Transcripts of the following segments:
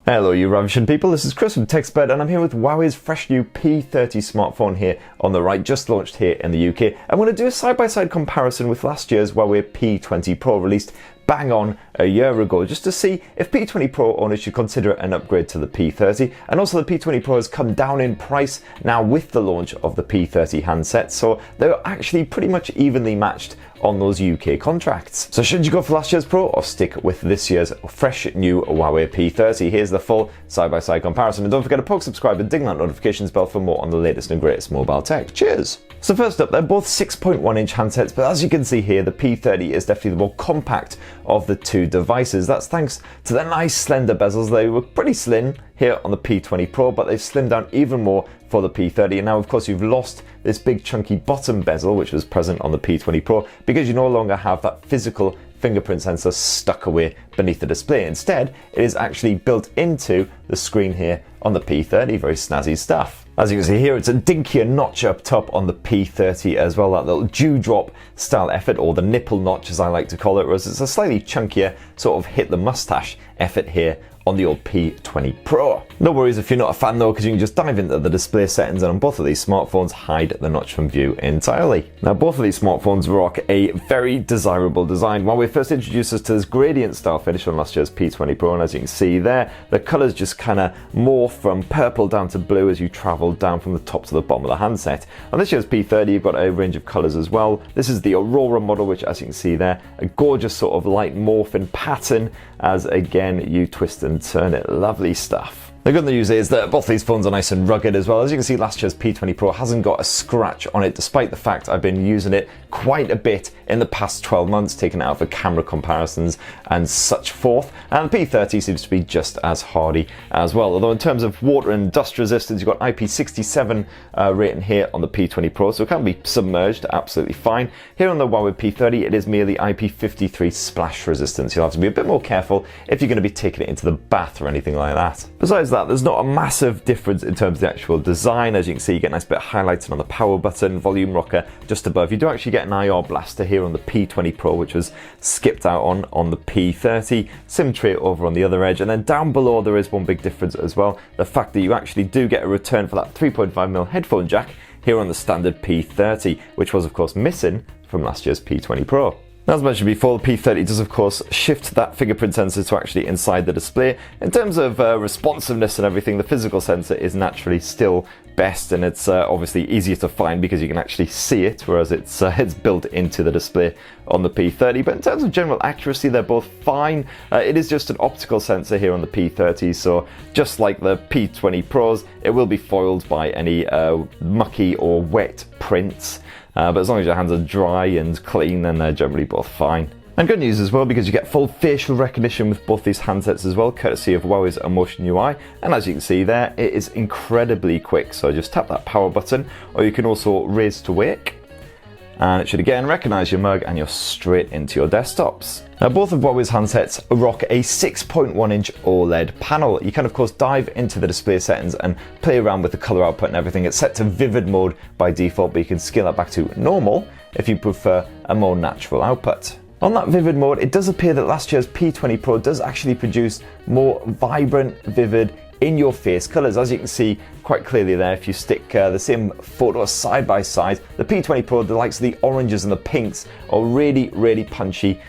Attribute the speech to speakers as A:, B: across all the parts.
A: Hello you ravishing people, this is Chris from TechSpert and I'm here with Huawei's fresh new P30 smartphone here on the right, just launched here in the UK. I'm going to do a side-by-side comparison with last year's Huawei P20 Pro, released bang on a year ago, just to see if P20 Pro owners should consider an upgrade to the P30. And also the P20 Pro has come down in price now with the launch of the P30 handset, so they're actually pretty much evenly matched on those UK contracts. So should you go for last year's Pro or stick with this year's fresh new Huawei P30? Here's the full side-by-side comparison, and don't forget to poke subscribe and ding that notifications bell for more on the latest and greatest mobile tech. Cheers! So first up, they're both 6.1 inch handsets, but as you can see here, the P30 is definitely the more compact of the two devices. That's thanks to the nice slender bezels. They were pretty slim here on the P20 Pro, but they've slimmed down even more for the P30. And now, of course, you've lost this big chunky bottom bezel, which was present on the P20 Pro, because you no longer have that physical fingerprint sensor stuck away beneath the display. Instead, it is actually built into the screen here on the P30. Very snazzy stuff. As you can see here, it's a dinkier notch up top on the P30 as well, that little dewdrop style effort, or the nipple notch as I like to call it, whereas it's a slightly chunkier sort of hit the mustache effort here on the old P20 Pro. No worries if you're not a fan though, because you can just dive into the display settings and on both of these smartphones hide the notch from view entirely. Now both of these smartphones rock a very desirable design. Huawei first introduced us to this gradient style finish on last year's P20 Pro, and as you can see there, the colours just kind of morph from purple down to blue as you travel down from the top to the bottom of the handset. On this year's P30 you've got a range of colours as well. This is the Aurora model, which as you can see there, a gorgeous sort of light morphing pattern as again you twist and turn it. Lovely stuff. The good news is that both these phones are nice and rugged as well. As you can see, last year's P20 Pro hasn't got a scratch on it, despite the fact I've been using it quite a bit in the past 12 months, taking it out for camera comparisons and such forth. And the P30 seems to be just as hardy as well. Although in terms of water and dust resistance, you've got IP67 rating here on the P20 Pro, so it can be submerged absolutely fine. Here on the Huawei P30, it is merely IP53 splash resistance. You'll have to be a bit more careful if you're going to be taking it into the bath or anything like that. Besides that, there's not a massive difference in terms of the actual design. As you can see, you get a nice bit of highlighting on the power button, volume rocker just above. You do actually get an IR blaster here on the P20 Pro, which was skipped out on the P30. SIM tray over on the other edge, and then down below there is one big difference as well. The fact that you actually do get a return for that 3.5mm headphone jack here on the standard P30, which was of course missing from last year's P20 Pro. As mentioned before, the P30 does of course shift that fingerprint sensor to actually inside the display. In terms of responsiveness and everything, the physical sensor is naturally still best, and it's obviously easier to find because you can actually see it, whereas it's built into the display on the P30. But in terms of general accuracy, they're both fine. It is just an optical sensor here on the P30, so just like the P20 Pros, it will be foiled by any mucky or wet prints. But as long as your hands are dry and clean, then they're generally both fine. And good news as well, because you get full facial recognition with both these handsets as well, courtesy of Huawei's EMUI. And as you can see there, it is incredibly quick. So just tap that power button, or you can also raise to wake. And it should again recognize your mug and you're straight into your desktops. Now both of Huawei's handsets rock a 6.1 inch OLED panel. You can of course dive into the display settings and play around with the color output and everything. It's set to vivid mode by default, but you can scale that back to normal if you prefer a more natural output. On that vivid mode, it does appear that last year's P20 Pro does actually produce more vibrant, vivid, in-your-face colours. As you can see quite clearly there, if you stick the same photos side by side, the P20 Pro, the likes of the oranges and the pinks are really, really punchy,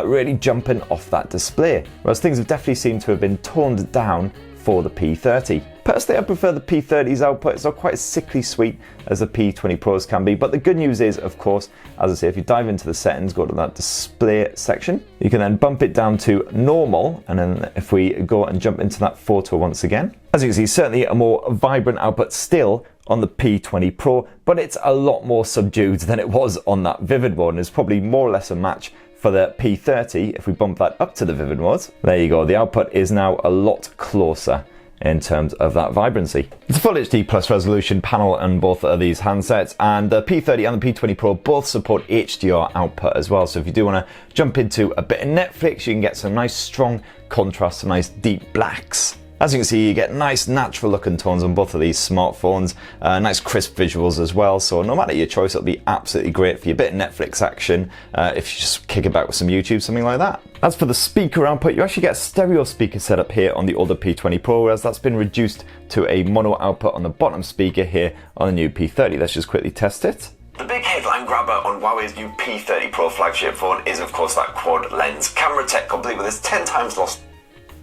A: really jumping off that display. Whereas things have definitely seemed to have been toned down for the P30. Personally, I prefer the P30's output. It's not quite as sickly sweet as the P20 Pros can be, but the good news is, of course, as I say, if you dive into the settings, go to that display section, you can then bump it down to normal, and then if we go and jump into that photo once again, as you can see, certainly a more vibrant output still on the P20 Pro, but it's a lot more subdued than it was on that vivid mode, and it's probably more or less a match for the P30. If we bump that up to the vivid mode, there you go, the output is now a lot closer in terms of that vibrancy. It's a full HD plus resolution panel on both of these handsets, and the P30 and the P20 Pro both support HDR output as well. So if you do want to jump into a bit of Netflix, you can get some nice strong contrast, some nice deep blacks. As you can see, you get nice natural looking tones on both of these smartphones, nice crisp visuals as well, so no matter your choice, it'll be absolutely great for your bit of Netflix action, if you just kick it back with some YouTube, something like that. As for the speaker output, you actually get a stereo speaker setup here on the older P20 Pro, whereas that's been reduced to a mono output on the bottom speaker here on the new P30. Let's just quickly test it. The big headline grabber on Huawei's new P30 Pro flagship phone is of course that quad lens camera tech, complete with its 10 times loss.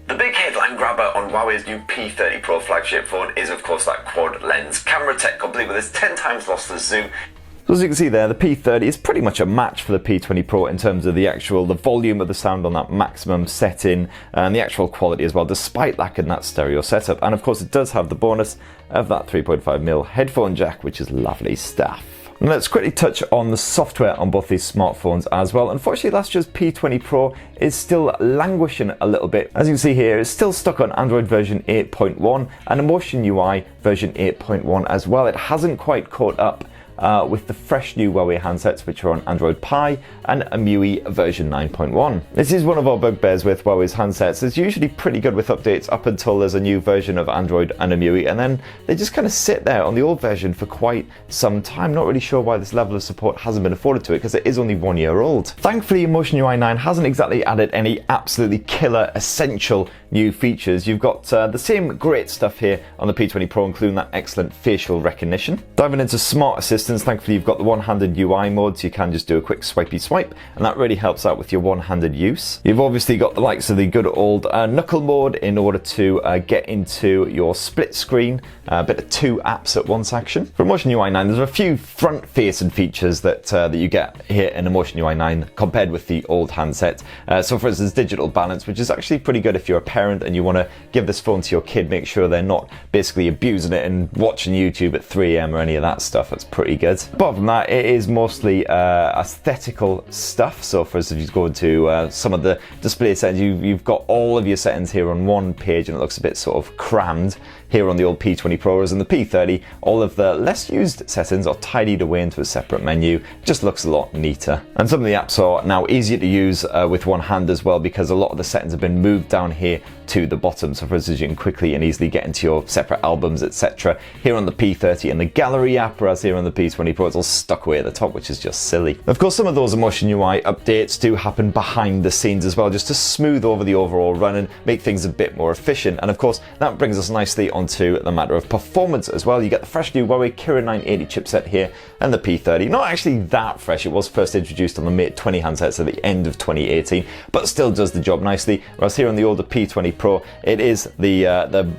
A: The big headline grabber on Huawei's new P30 Pro flagship phone is of course that quad lens camera tech, complete with its 10 times lossless zoom. So as you can see there, the P30 is pretty much a match for the P20 Pro in terms of the volume of the sound on that maximum setting and the actual quality as well, despite lacking that stereo setup. And of course it does have the bonus of that 3.5mm headphone jack, which is lovely stuff. And let's quickly touch on the software on both these smartphones as well. Unfortunately, last year's P20 Pro is still languishing a little bit. As you can see here, it's still stuck on Android version 8.1 and EMUI version 8.1 as well. It hasn't quite caught up with the fresh new Huawei handsets, which are on Android Pie and EMUI version 9.1. This is one of our bugbears with Huawei's handsets. It's usually pretty good with updates up until there's a new version of Android and EMUI, and then they just kind of sit there on the old version for quite some time. Not really sure why this level of support hasn't been afforded to it, because it is only 1 year old. Thankfully, EMUI 9 hasn't exactly added any absolutely killer, essential new features. You've got the same great stuff here on the P20 Pro, including that excellent facial recognition. Diving into smart assistance, thankfully you've got the one-handed UI mode, so you can just do a quick swipey swipe, and that really helps out with your one-handed use. You've obviously got the likes of the good old knuckle mode in order to get into your split screen, a bit of 2 apps at once action. For EMUI 9, there's a few front-facing features that you get here in EMUI 9 compared with the old handset. So for instance, digital balance, which is actually pretty good if you're a parent and you want to give this phone to your kid, make sure they're not basically abusing it and watching YouTube at 3 AM or any of that stuff. That's pretty good. Apart from that, it is mostly aesthetical stuff. So for instance, if you go into some of the display settings, you've got all of your settings here on one page, and it looks a bit sort of crammed here on the old P20 Pro. Whereas in the P30, all of the less used settings are tidied away into a separate menu. It just looks a lot neater. And some of the apps are now easier to use with one hand as well, because a lot of the settings have been moved down here to the bottom. So for instance, you can quickly and easily get into your separate albums, etc. here on the P30 and the gallery app, whereas here on the P20 Pro it's all stuck away at the top, which is just silly. Of course, some of those EMUI updates do happen behind the scenes as well, just to smooth over the overall run and make things a bit more efficient. And of course, that brings us nicely onto the matter of performance as well. You get the fresh new Huawei Kirin 980 chipset here and the P30. Not actually that fresh, it was first introduced on the Mate 20 handsets at the end of 2018, but still does the job nicely. Whereas here on the older P20 Pro, it is the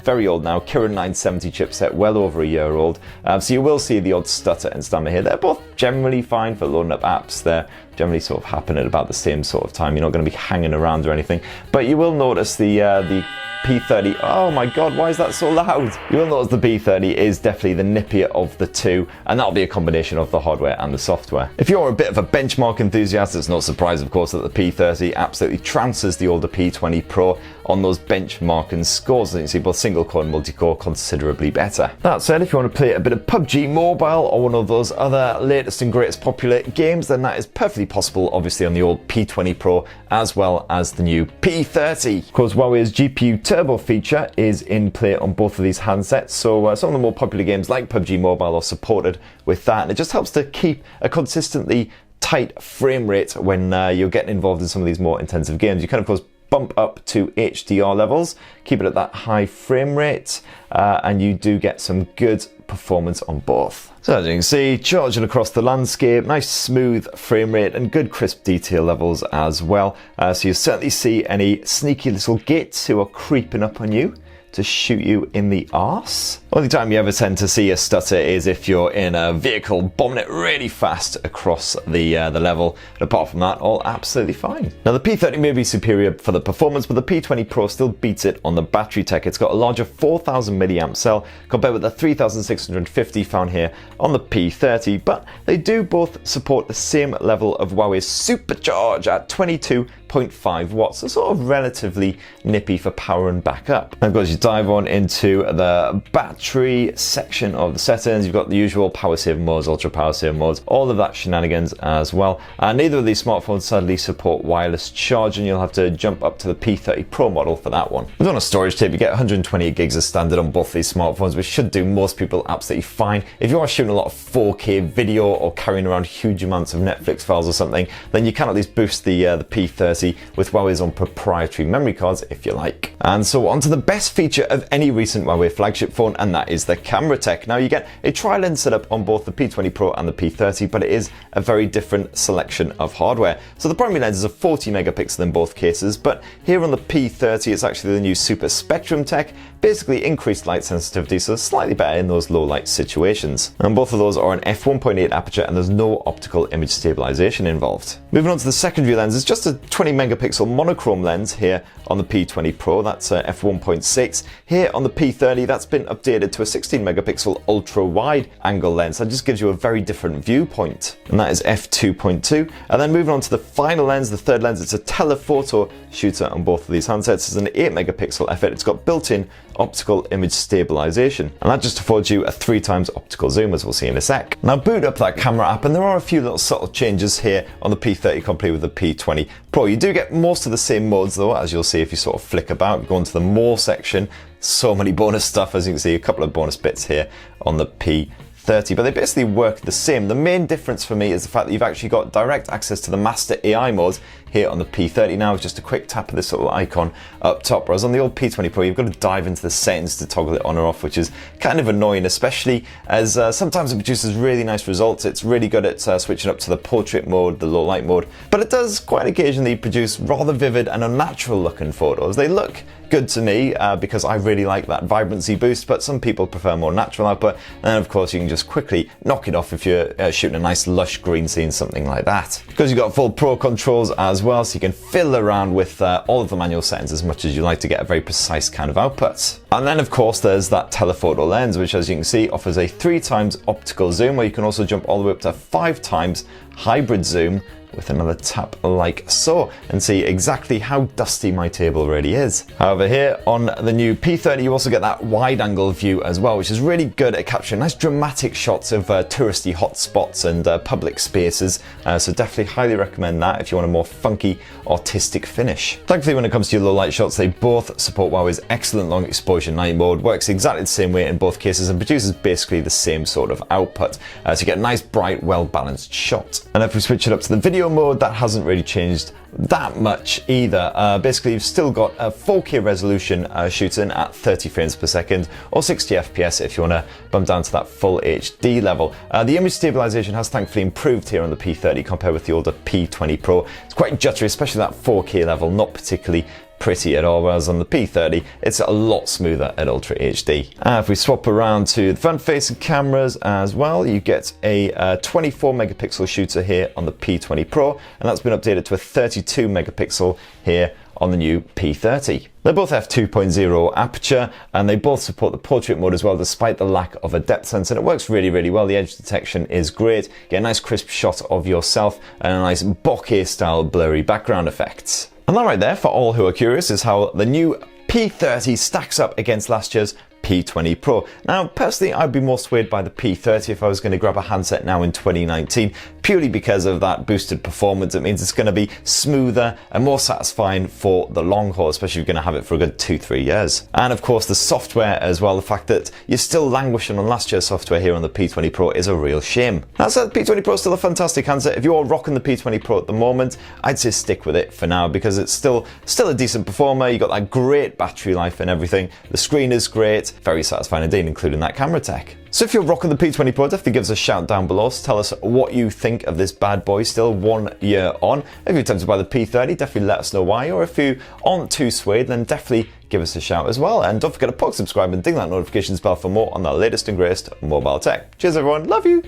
A: very old now Kirin 970 chipset, well over a year old. So you will see the odd stutter and stammer here. They're both generally fine for loading up apps. They're generally sort of happen at about the same sort of time. You're not going to be hanging around or anything, but you will notice the P30, oh my god, why is that so loud? You will notice the P30 is definitely the nippier of the two, and that'll be a combination of the hardware and the software. If you're a bit of a benchmark enthusiast, it's no surprise of course that the P30 absolutely trances the older P20 Pro on those benchmarking scores. And you see both single core and multi-core considerably better. That said, if you want to play a bit of PUBG Mobile or one of those other latest and greatest popular games, then that is perfectly possible, obviously on the old P20 Pro as well as the new P30. Of course, Huawei's GPU Turbo feature is in play on both of these handsets, so some of the more popular games like PUBG Mobile are supported with that, and it just helps to keep a consistently tight frame rate when you're getting involved in some of these more intensive games. You can of course bump up to HDR levels, keep it at that high frame rate, and you do get some good performance on both. So as you can see, charging across the landscape, nice smooth frame rate and good crisp detail levels as well. So you certainly see any sneaky little gits who are creeping up on you to shoot you in the arse. Only time you ever tend to see a stutter is if you're in a vehicle bombing it really fast across the level. But apart from that, all absolutely fine. Now the P30 may be superior for the performance, but the P20 Pro still beats it on the battery tech. It's got a larger 4000 milliamp cell compared with the 3650 found here on the P30, but they do both support the same level of Huawei's supercharge at 22.5 watts, so sort of relatively nippy for power and backup. And of course, you dive on into the battery section of the settings. You've got the usual power saving modes, ultra power saving modes, all of that shenanigans as well. Neither of these smartphones sadly support wireless charging. You'll have to jump up to the P30 Pro model for that one. On a storage tip, you get 128 gigs as standard on both these smartphones, which should do most people absolutely fine. If you are shooting a lot of 4K video or carrying around huge amounts of Netflix files or something, then you can at least boost the P30 with Huawei's own proprietary memory cards if you like. And so on to the best feature of any recent Huawei flagship phone, and that is the camera tech. Now you get a tri-lens setup on both the P20 Pro and the P30, but it is a very different selection of hardware. So the primary lens is a 40 megapixel in both cases, but here on the P30 it's actually the new Super Spectrum tech, basically increased light sensitivity, so slightly better in those low light situations. And both of those are an f1.8 aperture and there's no optical image stabilization involved. Moving on to the secondary lens, it's just a 20 megapixel monochrome lens here on the P20 Pro, that's f1.6. Here on the P30, that's been updated to a 16 megapixel ultra wide angle lens. That just gives you a very different viewpoint, and that is f2.2. And then moving on to the final lens, the third lens, it's a telephoto shooter on both of these handsets. It's an 8 megapixel f8. It's got built-in optical image stabilization, and that just affords you a 3 times optical zoom, as we'll see in a sec. Now boot up that camera app, and there are a few little subtle changes here on the P30 compared with the P20 Pro. You do get most of the same modes though, as you'll see if you sort of flick about, go into the more section. So many bonus stuff, as you can see, a couple of bonus bits here on the P30, but they basically work the same. The main difference for me is the fact that you've actually got direct access to the master AI modes here on the P30 now with just a quick tap of this little icon up top, whereas on the old P20 Pro you've got to dive into the settings to toggle it on or off, which is kind of annoying, especially as sometimes it produces really nice results. It's really good at switching up to the portrait mode, the low light mode, but it does quite occasionally produce rather vivid and unnatural looking photos. They look good to me because I really like that vibrancy boost, but some people prefer more natural output, and of course you can just quickly knock it off if you're shooting a nice lush green scene, something like that. Because you've got full Pro controls as well, so you can fiddle around with all of the manual settings as much as you like to get a very precise kind of output. And then of course there's that telephoto lens, which as you can see offers a 3 times optical zoom, where you can also jump all the way up to 5 times hybrid zoom with another tap like so, and see exactly how dusty my table really is. However, here on the new P30 you also get that wide angle view as well, which is really good at capturing nice dramatic shots of touristy hotspots and public spaces, so definitely highly recommend that if you want a more funky artistic finish. Thankfully when it comes to your low light shots, they both support Huawei's excellent long exposure night mode, works exactly the same way in both cases and produces basically the same sort of output, so you get a nice bright well balanced shot. And if we switch it up to the video mode, that hasn't really changed that much either. Basically you've still got a 4K resolution shooting at 30 frames per second or 60 FPS if you want to bump down to that full HD level. The image stabilization has thankfully improved here on the P30 compared with the older P20 Pro. It's quite jittery, especially that 4K level, not particularly pretty at all, whereas on the P30 it's a lot smoother at Ultra HD. If we swap around to the front facing cameras as well, you get a 24 megapixel shooter here on the P20 Pro, and that's been updated to a 32 megapixel here on the new P30. They're both f2.0 aperture, and they both support the portrait mode as well, despite the lack of a depth sensor, and it works really, really well. The edge detection is great. Get a nice crisp shot of yourself and a nice bokeh style blurry background effects. And that right there, for all who are curious, is how the new P30 stacks up against last year's P20 Pro. Now, personally, I'd be more swayed by the P30 if I was going to grab a handset now in 2019, purely because of that boosted performance. It means it's going to be smoother and more satisfying for the long haul, especially if you're going to have it for a good 2-3 years. And of course, the software as well, the fact that you're still languishing on last year's software here on the P20 Pro is a real shame. That said, the P20 Pro is still a fantastic handset. If you are rocking the P20 Pro at the moment, I'd say stick with it for now because it's still a decent performer. You got that great battery life and everything. The screen is great, very satisfying indeed, including that camera tech. So if you're rocking the P20 Pro, definitely give us a shout down below. So tell us what you think of this bad boy still 1 year on. If you're tempted by the P30, definitely let us know why. Or if you aren't too swayed, then definitely give us a shout as well. And don't forget to poke, subscribe and ding that notifications bell for more on the latest and greatest mobile tech. Cheers everyone, love you!